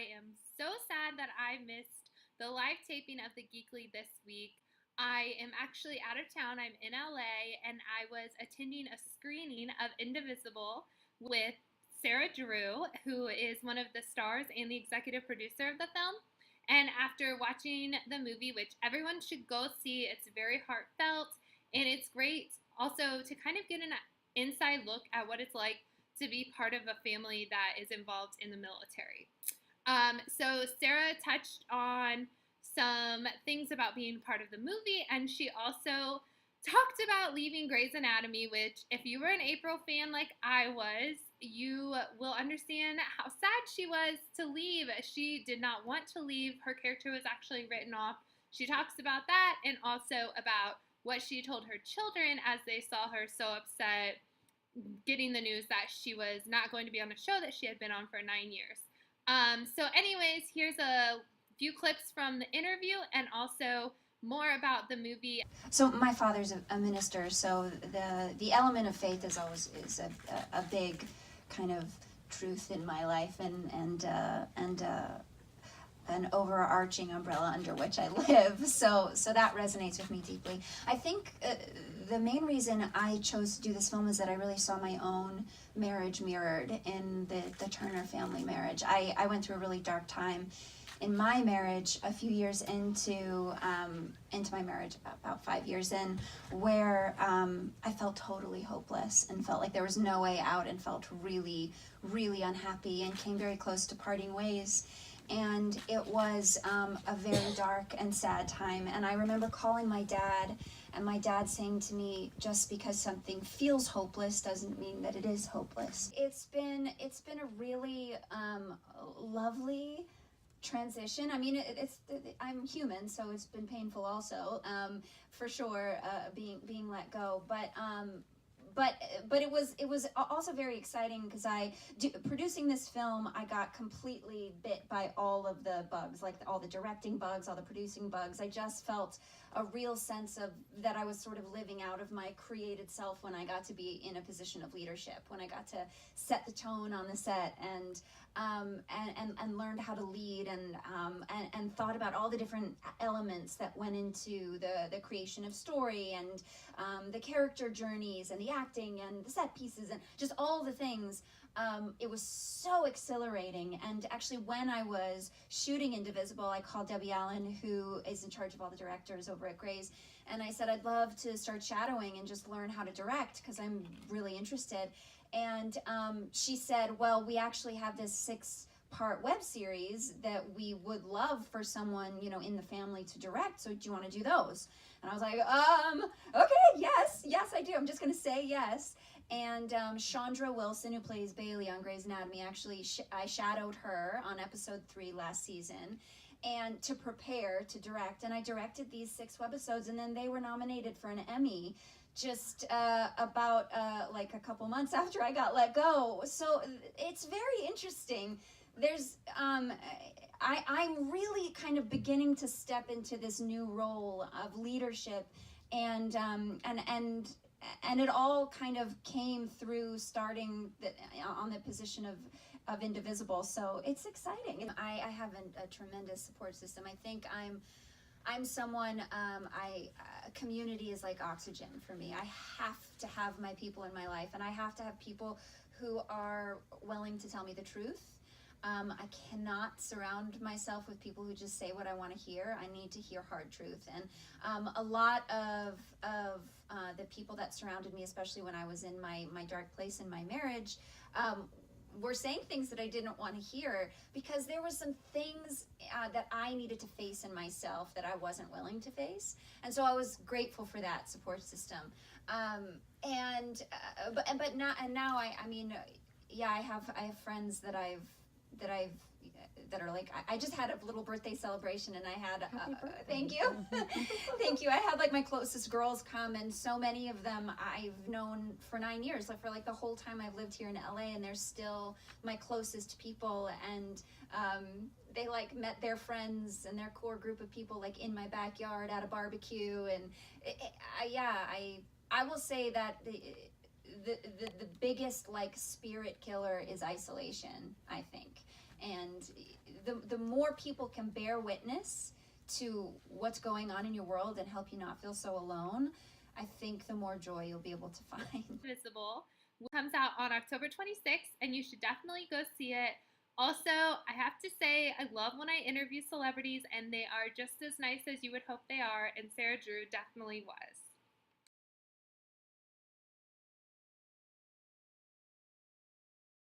I am so sad that I missed the live taping of the Geekly this week. I am actually out of town. I'm in LA and I was attending a screening of Indivisible with Sarah Drew, who is one of the stars and the executive producer of the film. And after watching the movie, which everyone should go see, it's very heartfelt and it's great also to kind of get an inside look at what it's like to be part of a family that is involved in the military. So Sarah touched on some things about being part of the movie, and she also talked about leaving Grey's Anatomy, which, if you were an April fan like I was, you will understand how sad she was to leave. She did not want to leave. Her character was actually written off. She talks about that and also about what she told her children as they saw her so upset getting the news that she was not going to be on a show that she had been on for 9 years. So anyways, here's a few clips from the interview and also more about the movie. So my father's a minister, so the element of faith is a big kind of truth in my life, and an overarching umbrella under which I live. So that resonates with me deeply. I think the main reason I chose to do this film is that I really saw my own marriage mirrored in the Turner family marriage. I went through a really dark time in my marriage a few years into my marriage, about 5 years in, where I felt totally hopeless and felt like there was no way out and felt really, really unhappy and came very close to parting ways. And it was a very dark and sad time. And I remember calling my dad, and my dad saying to me, just because something feels hopeless doesn't mean that it is hopeless. It's been a really lovely transition. I mean, I'm human, so it's been painful also, for sure, being let go. But it was also very exciting because producing this film, I got completely bit by all of the bugs, like all the directing bugs, all the producing bugs. I just felt a real sense of that I was sort of living out of my created self when I got to be in a position of leadership, when I got to set the tone on the set and learned how to lead and thought about all the different elements that went into the creation of story and the character journeys and the acting and the set pieces and just all the things. It was so exhilarating. And actually, when I was shooting Indivisible, I called Debbie Allen, who is in charge of all the directors over at Grey's, and I said I'd love to start shadowing and just learn how to direct because I'm really interested. And she said, well, we actually have this 6-part web series that we would love for someone, in the family to direct. So do you want to do those? And I was like, okay, yes, I do. I'm just going to say yes. And Chandra Wilson, who plays Bailey on Grey's Anatomy, actually, I shadowed her on episode 3 last season, and to prepare to direct. And I directed these 6 webisodes, and then they were nominated for an Emmy just about like a couple months after I got let go. So it's very interesting. There's I'm really kind of beginning to step into this new role of leadership, and it all kind of came through starting on the position of Indivisible. So it's exciting. I have a tremendous support system. I think I'm someone, community is like oxygen for me. I have to have my people in my life, and I have to have people who are willing to tell me the truth. I cannot surround myself with people who just say what I want to hear. I need to hear hard truth. And a lot of the people that surrounded me, especially when I was in my dark place in my marriage, were saying things that I didn't want to hear because there were some things that I needed to face in myself that I wasn't willing to face. And so I was grateful for that support system. But now I mean, yeah, I have friends that are like, I just had a little birthday celebration, and I had thank you thank you. I had like my closest girls come, and so many of them I've known for 9 years, like for like the whole time I've lived here in LA, and they're still my closest people. And they like met their friends and their core group of people like in my backyard at a barbecue. And I will say that the biggest like spirit killer is isolation, I think. And the more people can bear witness to what's going on in your world and help you not feel so alone, I think the more joy you'll be able to find. Indivisible comes out on October 26th, and you should definitely go see it. Also, I have to say, I love when I interview celebrities and they are just as nice as you would hope they are, and Sarah Drew definitely was.